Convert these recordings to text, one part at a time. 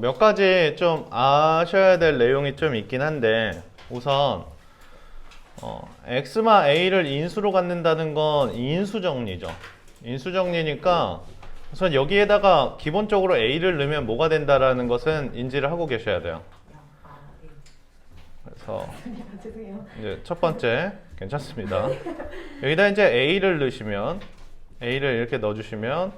몇 가지 좀 아셔야 될 내용이 좀 있긴 한데 우선 x마 a를 인수로 갖는다는 건 인수정리죠. 인수정리니까 우선 여기에다가 기본적으로 a를 넣으면 뭐가 된다라는 것은 인지를 하고 계셔야 돼요. 그래서 이제 첫 번째 괜찮습니다. 여기다 이제 a를 넣으시면 a를 이렇게 넣어주시면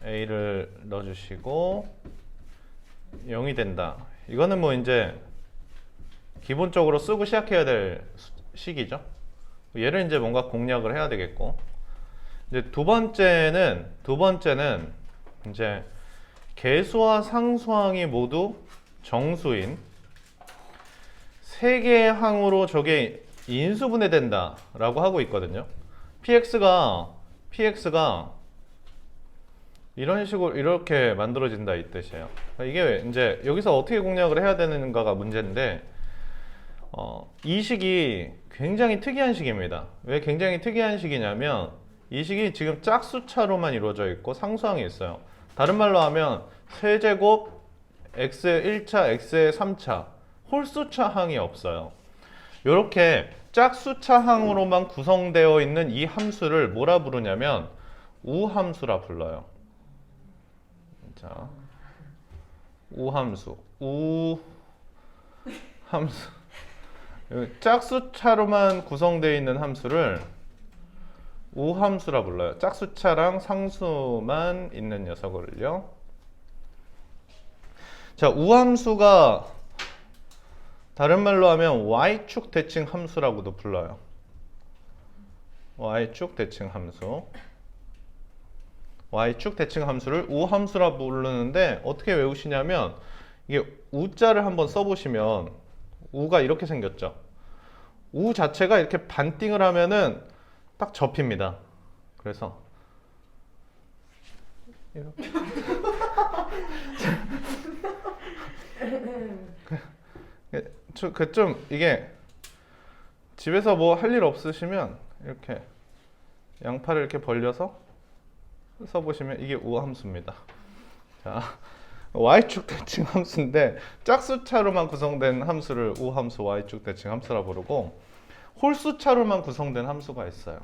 a를 넣어주시고 0이 된다. 이거는 뭐 이제 기본적으로 쓰고 시작해야 될 식이죠. 얘를 이제 뭔가 공략을 해야 되겠고, 이제 두 번째는 이제 개수와 상수항이 모두 정수인 세 개의 항으로 저게 인수분해된다라고 하고 있거든요. px가 이런 식으로 이렇게 만들어진다 이 뜻이에요. 이게 이제 여기서 어떻게 공략을 해야 되는가가 문제인데, 이 식이 굉장히 특이한 식입니다. 왜 굉장히 특이한 식이냐면 이 식이 지금 짝수차로만 이루어져 있고 상수항이 있어요. 다른 말로 하면 세제곱 x의 1차, x의 3차, 홀수차 항이 없어요. 이렇게 짝수차 항으로만 구성되어 있는 이 함수를 뭐라 부르냐면 우함수라 불러요. 자, 우함수. 짝수차로만 구성되어 있는 함수를 우함수라 불러요. 짝수차랑 상수만 있는 녀석을요. 자, 우함수가 다른 말로 하면 y축 대칭 함수라고도 불러요. y축 대칭 함수. y축 대칭 함수를 우함수라 부르는데 어떻게 외우시냐면 이게 우자를 한번 써보시면 우가 이렇게 생겼죠. 우 자체가 이렇게 반띵을 하면은 딱 접힙니다. 그래서 이렇게 좀 이게 집에서 뭐 할 일 없으시면 이렇게 양팔을 이렇게 벌려서 써보시면 이게 우함수입니다. 자, y축 대칭 함수인데 짝수차로만 구성된 함수를 우함수 y축 대칭 함수라 부르고, 홀수차로만 구성된 함수가 있어요.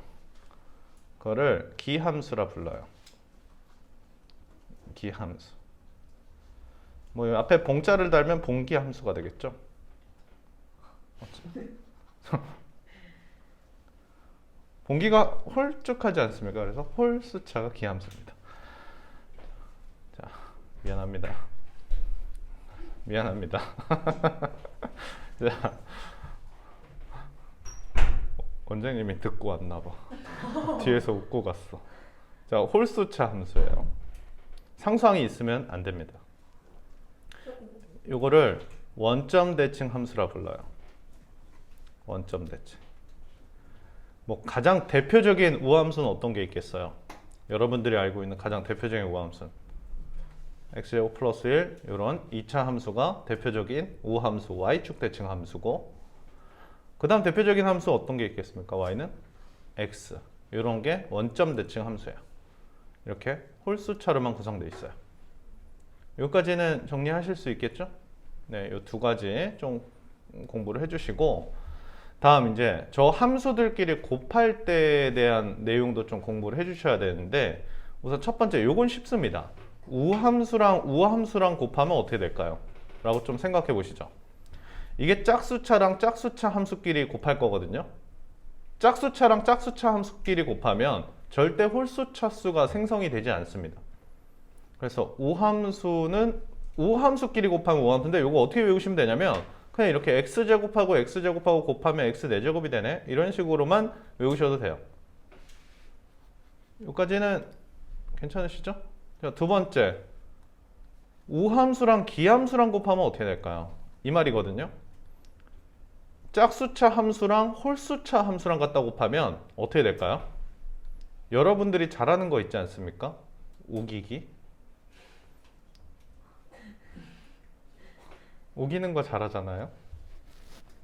그거를 기함수라 불러요. 기함수. 뭐 앞에 봉자를 달면 봉기함수가 되겠죠. 봉기가 홀쭉하지 않습니까? 그래서 홀수차가 기함수입니다. 자, 미안합니다. 자, 원장님이 듣고 왔나봐. 뒤에서 웃고 갔어. 자, 홀수차 함수예요. 상수항이 있으면 안 됩니다. 요거를 원점 대칭 함수라 불러요. 원점 대칭. 뭐 가장 대표적인 우함수는 어떤 게 있겠어요? 여러분들이 알고 있는 가장 대표적인 우함수는 x제곱 플러스 1 이런 2차 함수가 대표적인 우함수 y축 대칭 함수고, 그 다음 대표적인 함수 어떤 게 있겠습니까? y는 x, 이런 게 원점 대칭 함수예요. 이렇게 홀수차로만 구성되어 있어요. 여기까지는 정리하실 수 있겠죠? 네, 이 두 가지 좀 공부를 해주시고, 다음 이제 저 함수들끼리 곱할 때에 대한 내용도 좀 공부를 해주셔야 되는데, 우선 첫 번째 요건 쉽습니다. 우함수랑 곱하면 어떻게 될까요? 라고 좀 생각해 보시죠. 이게 짝수차랑 짝수차 함수끼리 곱할 거거든요. 짝수차랑 짝수차 함수끼리 곱하면 절대 홀수차 수가 생성이 되지 않습니다. 그래서 우함수끼리 곱하면 우함수인데 이거 어떻게 외우시면 되냐면 그냥 이렇게 x제곱하고 곱하면 x 4제곱이 되네, 이런 식으로만 외우셔도 돼요. 여기까지는 괜찮으시죠? 자, 두 번째, 우함수랑 기함수랑 곱하면 어떻게 될까요? 이 말이거든요. 짝수차 함수랑 홀수차 함수랑 갖다 곱하면 어떻게 될까요? 여러분들이 잘하는 거 있지 않습니까? 우기기. 우기는 거 잘하잖아요.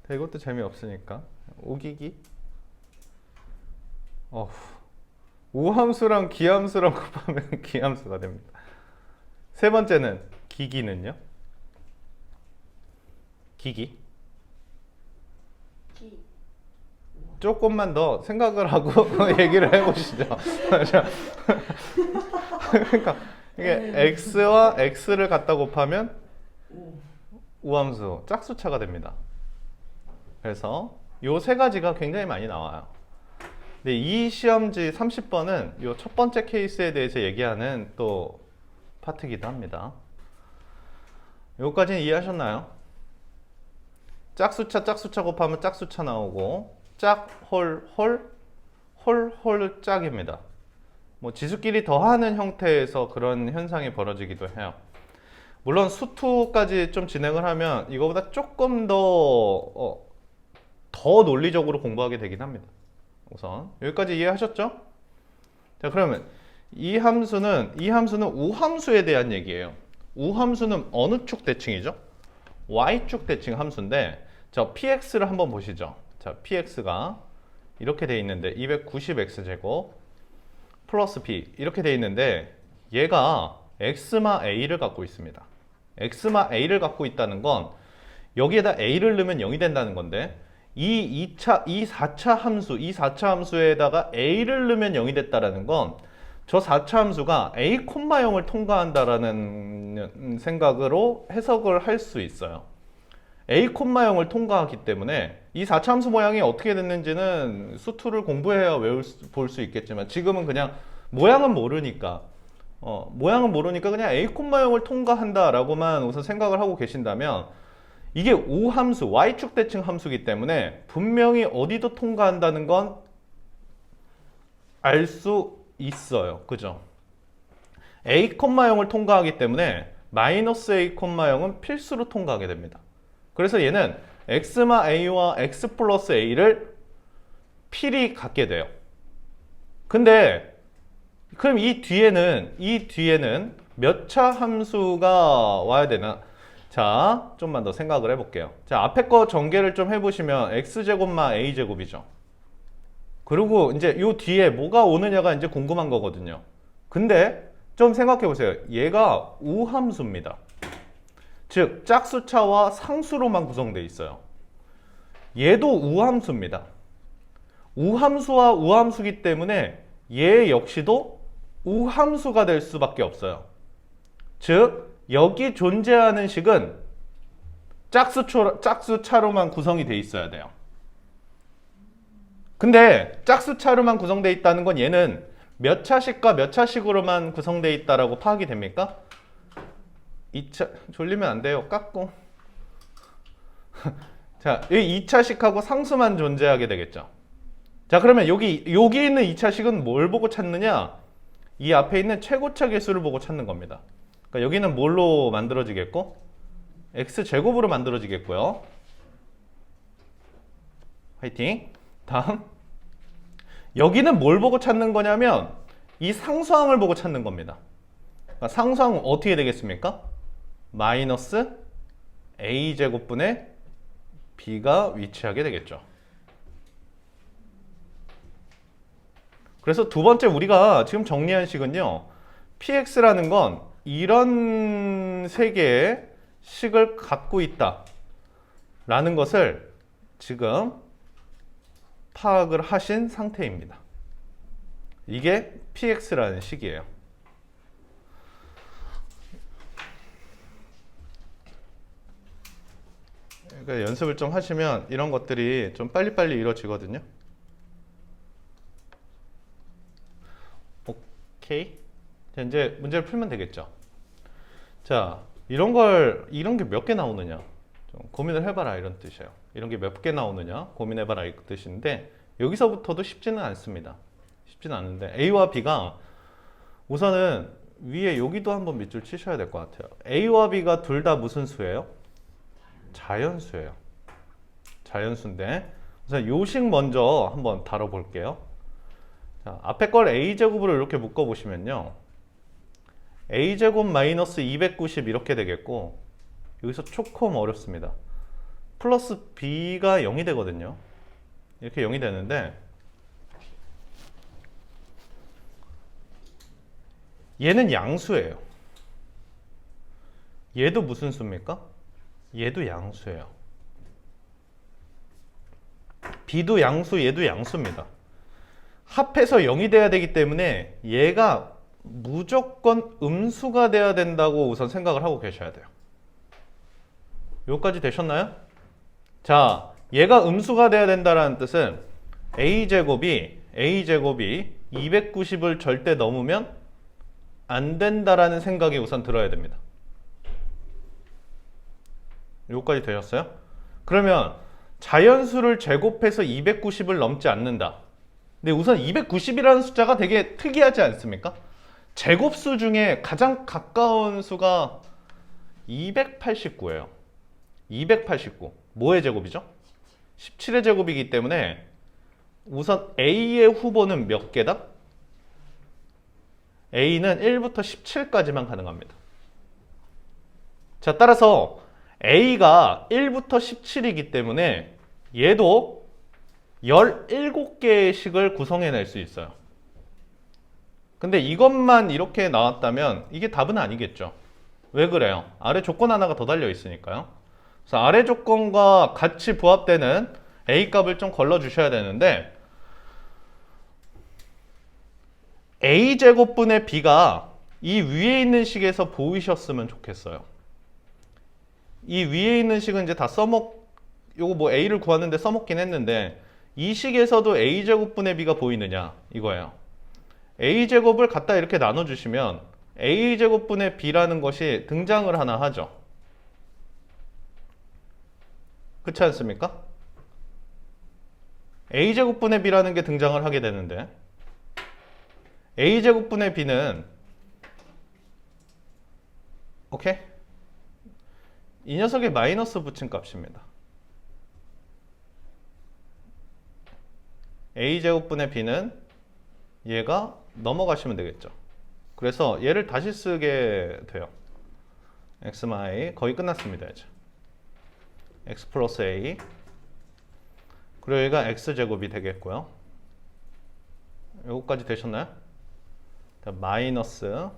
이것도 재미없으니까 우기기. 우함수랑 기함수랑 곱하면 기함수가 됩니다. 세 번째는 기기는요? 기기? 기. 조금만 더 생각을 하고 얘기를 해보시죠. 그러니까 이게 x와 x를 갖다 곱하면 우함수 짝수차가 됩니다. 그래서 요 세 가지가 굉장히 많이 나와요. 근데 이 시험지 30번은 요 첫 번째 케이스에 대해서 얘기하는 또 파트이기도 합니다. 요까지는 이해하셨나요? 짝수차 곱하면 짝수차 나오고 짝홀홀 홀홀 짝입니다. 뭐 지수끼리 더하는 형태에서 그런 현상이 벌어지기도 해요. 물론 수투까지 좀 진행을 하면 이거보다 조금 더 논리적으로 공부하게 되긴 합니다. 우선 여기까지 이해하셨죠? 자, 그러면 이 함수는 우함수에 대한 얘기예요. 우함수는 어느 축 대칭이죠? y축 대칭 함수인데 저 px를 한번 보시죠. 자, px가 이렇게 돼 있는데 290x제곱 플러스 b 이렇게 돼 있는데 얘가 x마 a를 갖고 있습니다. x마 a를 갖고 있다는 건 여기에다 a를 넣으면 0이 된다는 건데 이 4차 함수에다가 a를 넣으면 0이 됐다라는 건 저 4차 함수가 a, 0을 통과한다라는 생각으로 해석을 할 수 있어요. a, 0을 통과하기 때문에 이 4차 함수 모양이 어떻게 됐는지는 수투를 공부해야 볼 수 있겠지만 지금은 그냥 모양은 모르니까 그냥 a, 0을 통과한다라고만 우선 생각을 하고 계신다면 이게 우함수, y축 대칭 함수이기 때문에 분명히 어디도 통과한다는 건 알 수 있어요. 그죠? a, 0을 통과하기 때문에 마이너스 a, 0은 필수로 통과하게 됩니다. 그래서 얘는 x마 a와 x 플러스 a를 필히 갖게 돼요. 근데 그럼 이 뒤에는 몇 차 함수가 와야 되나? 자, 좀만 더 생각을 해볼게요. 자, 앞에 거 전개를 좀 해보시면 x제곱마 a제곱이죠. 그리고 이제 요 뒤에 뭐가 오느냐가 이제 궁금한 거거든요. 근데 좀 생각해 보세요. 얘가 우함수입니다. 즉, 짝수차와 상수로만 구성되어 있어요. 얘도 우함수입니다. 우함수와 우함수기 때문에 얘 역시도 우함수가 될 수밖에 없어요. 즉, 여기 존재하는 식은 짝수차로만 구성이 돼 있어야 돼요. 근데 짝수차로만 구성되어 있다는 건 얘는 몇 차식과 몇 차식으로만 구성되어 있다라고 파악이 됩니까? 2차 졸리면 안 돼요. 깎고. 자, 이 2차식하고 상수만 존재하게 되겠죠. 자, 그러면 여기 있는 2차식은 뭘 보고 찾느냐? 이 앞에 있는 최고차 개수를 보고 찾는 겁니다. 그러니까 여기는 뭘로 만들어지겠고? x제곱으로 만들어지겠고요. 화이팅. 다음. 여기는 뭘 보고 찾는 거냐면 이 상수항을 보고 찾는 겁니다. 그러니까 상수항은 어떻게 되겠습니까? 마이너스 a제곱분의 b가 위치하게 되겠죠. 그래서 두 번째 우리가 지금 정리한 식은요. px라는 건 이런 세 개의 식을 갖고 있다 라는 것을 지금 파악을 하신 상태입니다. 이게 px라는 식이에요. 그러니까 연습을 좀 하시면 이런 것들이 좀 빨리빨리 이루어지거든요. 오케이. 자, 이제 문제를 풀면 되겠죠. 자, 이런 게 몇 개 나오느냐 좀 고민을 해봐라 이런 뜻이에요. 이런 게 몇 개 나오느냐 고민해봐라 이 뜻인데 여기서부터도 쉽지는 않습니다. 쉽지는 않은데 A와 B가 우선은 위에 여기도 한번 밑줄 치셔야 될 것 같아요. A와 B가 둘 다 무슨 수예요? 자연수예요. 자연수인데 우선 요식 먼저 한번 다뤄볼게요. 자, 앞에 걸 A제곱으로 이렇게 묶어보시면요. A제곱 마이너스 290 이렇게 되겠고 여기서 조금 어렵습니다. 플러스 B가 0이 되거든요. 이렇게 0이 되는데 얘는 양수예요. 얘도 무슨 수입니까? 얘도 양수예요. b도 양수, 얘도 양수입니다. 합해서 0이 돼야 되기 때문에 얘가 무조건 음수가 돼야 된다고 우선 생각을 하고 계셔야 돼요. 여기까지 되셨나요? 자, 얘가 음수가 돼야 된다는 뜻은 a제곱이 290을 절대 넘으면 안 된다라는 생각이 우선 들어야 됩니다. 여기까지 되셨어요? 그러면 자연수를 제곱해서 290을 넘지 않는다. 근데 우선 290이라는 숫자가 되게 특이하지 않습니까? 제곱수 중에 가장 가까운 수가 289예요. 289. 뭐의 제곱이죠? 17의 제곱이기 때문에 우선 A의 후보는 몇 개다? A는 1부터 17까지만 가능합니다. 자, 따라서 A가 1부터 17이기 때문에 얘도 17개의 식을 구성해낼 수 있어요. 근데 이것만 이렇게 나왔다면 이게 답은 아니겠죠. 왜 그래요? 아래 조건 하나가 더 달려 있으니까요. 그래서 아래 조건과 같이 부합되는 A 값을 좀 걸러 주셔야 되는데 A제곱분의 B가 이 위에 있는 식에서 보이셨으면 좋겠어요. 이 위에 있는 식은 이제 다 요거 뭐 A를 구하는데 써먹긴 했는데 이 식에서도 A제곱분의 B가 보이느냐 이거예요. A제곱을 갖다 이렇게 나눠주시면 A제곱분의 B라는 것이 등장을 하나 하죠. 그렇지 않습니까? A제곱분의 B라는 게 등장을 하게 되는데 A제곱분의 B는 오케이? 이 녀석에 마이너스 붙인 값입니다. A제곱분의 B는 얘가 넘어가시면 되겠죠. 그래서 얘를 다시 쓰게 돼요. xy 거의 끝났습니다. 이제 x 플러스 a 그리고 얘가 x제곱이 되겠고요. 요거까지 되셨나요? 마이너스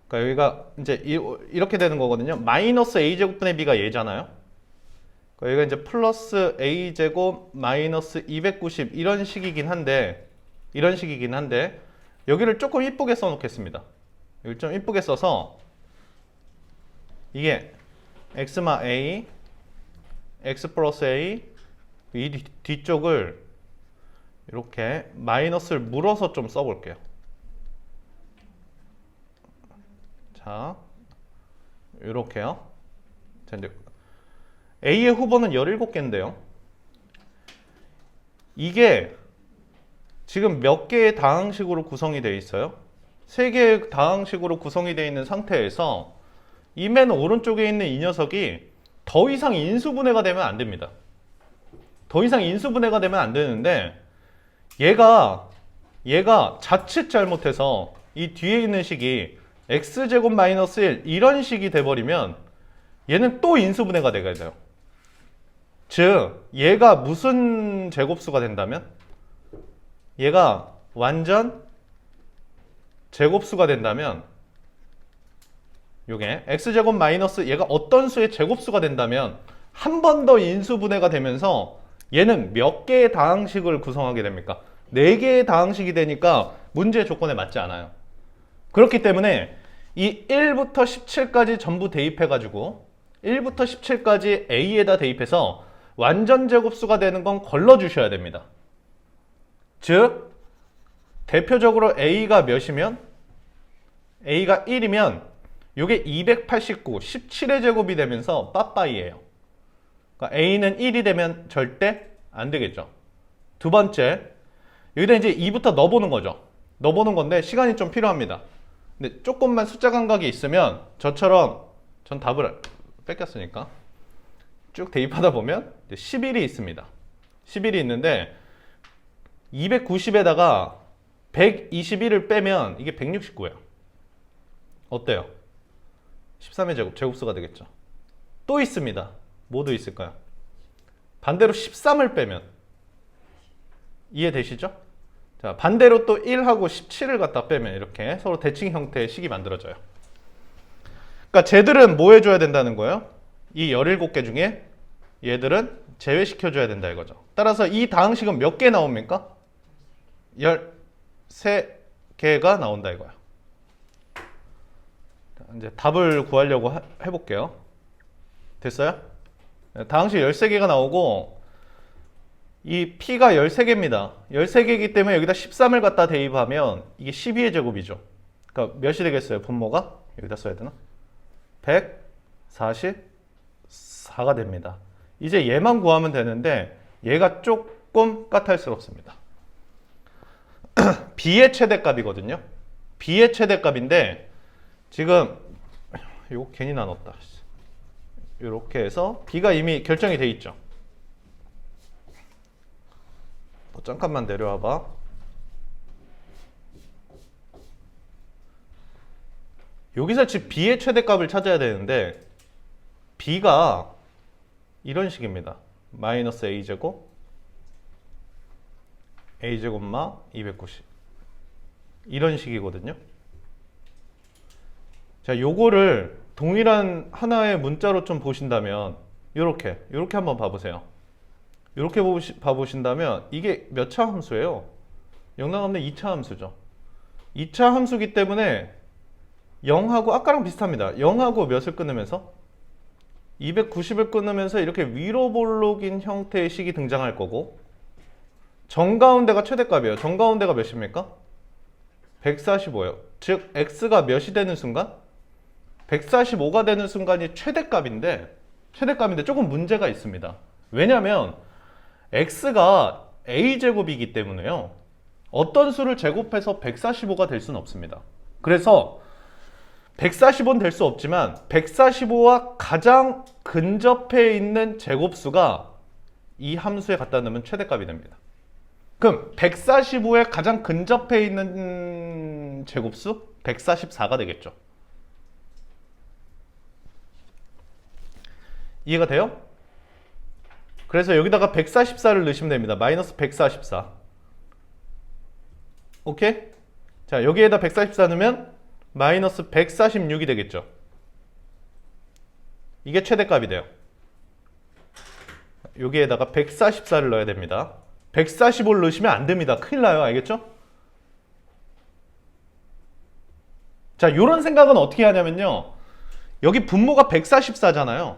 그러니까 여기가 이제 이렇게 되는 거거든요. 마이너스 a제곱분의 b가 얘잖아요. 그러니까 여기가 이제 플러스 a제곱 마이너스 290 이런 식이긴 한데 여기를 조금 이쁘게 써놓겠습니다. 여기 좀 이쁘게 써서 이게 x마 a x 플러스 a 이 뒤쪽을 이렇게 마이너스를 물어서 좀 써볼게요. 자, 이렇게요. 자, 이제 A의 후보는 17개인데요. 이게 지금 몇 개의 다항식으로 구성이 되어 있어요? 3개의 다항식으로 구성이 되어 있는 상태에서 이 맨 오른쪽에 있는 이 녀석이 더 이상 인수분해가 되면 안 됩니다. 더 이상 인수분해가 되면 안 되는데 얘가 자칫 잘못해서 이 뒤에 있는 식이 x제곱 마이너스 1 이런 식이 돼버리면 얘는 또 인수분해가 되게 돼요. 즉 얘가 무슨 제곱수가 된다면 얘가 완전 제곱수가 된다면 요게 x제곱 마이너스 얘가 어떤 수의 제곱수가 된다면 한 번 더 인수분해가 되면서 얘는 몇 개의 다항식을 구성하게 됩니까? 4개의 다항식이 되니까 문제의 조건에 맞지 않아요. 그렇기 때문에 이 1부터 17까지 전부 대입해가지고 1부터 17까지 A에다 대입해서 완전 제곱수가 되는 건 걸러주셔야 됩니다. 즉 대표적으로 A가 몇이면 A가 1이면 이게 289, 17의 제곱이 되면서 빠빠이예요. 그러니까 A는 1이 되면 절대 안 되겠죠. 두 번째, 여기다 이제 2부터 넣어보는 거죠. 넣어보는 건데 시간이 좀 필요합니다. 근데 조금만 숫자 감각이 있으면 저처럼 전 답을 뺏겼으니까 쭉 대입하다 보면 11이 있습니다. 11이 있는데 290에다가 121을 빼면 이게 169예요. 어때요? 13의 제곱, 제곱수가 되겠죠. 또 있습니다. 뭐도 있을까요? 반대로 13을 빼면 이해되시죠? 자, 반대로 또 1하고 17을 갖다 빼면 이렇게 서로 대칭 형태의 식이 만들어져요. 그러니까 쟤들은 뭐 해줘야 된다는 거예요? 이 17개 중에 얘들은 제외시켜줘야 된다 이거죠. 따라서 이 다항식은 몇 개 나옵니까? 13개가 나온다 이거야. 이제 답을 구하려고 해볼게요. 됐어요? 다항식 13개가 나오고 이 P가 13개입니다. 13개이기 때문에 여기다 13을 갖다 대입하면 이게 12의 제곱이죠. 그러니까 몇이 되겠어요? 분모가? 여기다 써야 되나? 144가 됩니다. 이제 얘만 구하면 되는데 얘가 조금 까탈스럽습니다. B의 최대값이거든요. B의 최대값인데 지금 이거 괜히 나눴다. 이렇게 해서 B가 이미 결정이 돼 있죠. 잠깐만 내려와봐. 여기서 지금 B의 최대값을 찾아야 되는데 B가 이런 식입니다. 마이너스 A제곱 A제곱마 290 이런 식이거든요. 자, 요거를 동일한 하나의 문자로 좀 보신다면 요렇게 한번 봐보세요. 이렇게 봐보신다면 이게 몇 차 함수예요? 영락없는 2차 함수죠. 2차 함수기 때문에 0하고 아까랑 비슷합니다. 0하고 몇을 끊으면서? 290을 끊으면서 이렇게 위로 볼록인 형태의 식이 등장할 거고 정가운데가 최대값이에요. 정가운데가 몇입니까? 145예요. 즉 x가 몇이 되는 순간? 145가 되는 순간이 최대값인데 조금 문제가 있습니다. 왜냐하면 x가 a제곱이기 때문에요. 어떤 수를 제곱해서 145가 될 수는 없습니다. 그래서 145는 될 수 없지만 145와 가장 근접해 있는 제곱수가 이 함수에 갖다 넣으면 최대값이 됩니다. 그럼 145에 가장 근접해 있는 제곱수 144가 되겠죠. 이해가 돼요? 그래서 여기다가 144를 넣으시면 됩니다. 마이너스 144. 오케이? 자, 여기에다 144 넣으면 마이너스 146이 되겠죠. 이게 최대값이 돼요. 여기에다가 144를 넣어야 됩니다. 145를 넣으시면 안 됩니다. 큰일 나요. 알겠죠? 자, 이런 생각은 어떻게 하냐면요. 여기 분모가 144잖아요.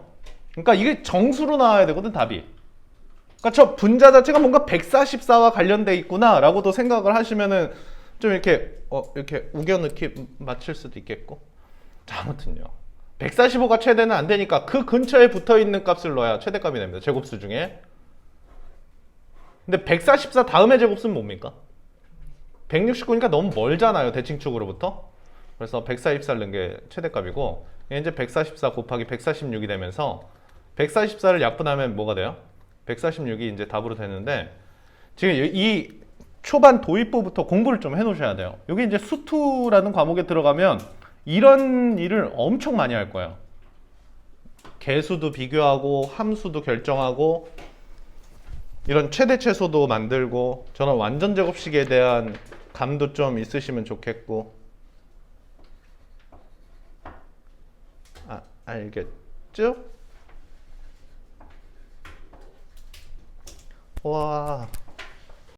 그러니까 이게 정수로 나와야 되거든, 답이. 그러니까 저 분자 자체가 뭔가 144와 관련돼 있구나 라고도 생각을 하시면은 좀 이렇게 이렇게 우겨넣기 맞출 수도 있겠고. 자, 아무튼요. 145가 최대는 안 되니까 그 근처에 붙어 있는 값을 넣어야 최대값이 됩니다. 제곱수 중에. 근데 144 다음의 제곱수는 뭡니까? 169니까 너무 멀잖아요. 대칭축으로부터. 그래서 144를 넣은 게 최대값이고 이제 144 곱하기 146이 되면서 144를 약분하면 뭐가 돼요? 146이 이제 답으로 되는데 지금 이 초반 도입부부터 공부를 좀 해놓으셔야 돼요. 여기 이제 수투라는 과목에 들어가면 이런 일을 엄청 많이 할 거예요. 개수도 비교하고 함수도 결정하고 이런 최대 최소도 만들고 저런 완전 제곱식에 대한 감도 좀 있으시면 좋겠고. 알겠죠? 와.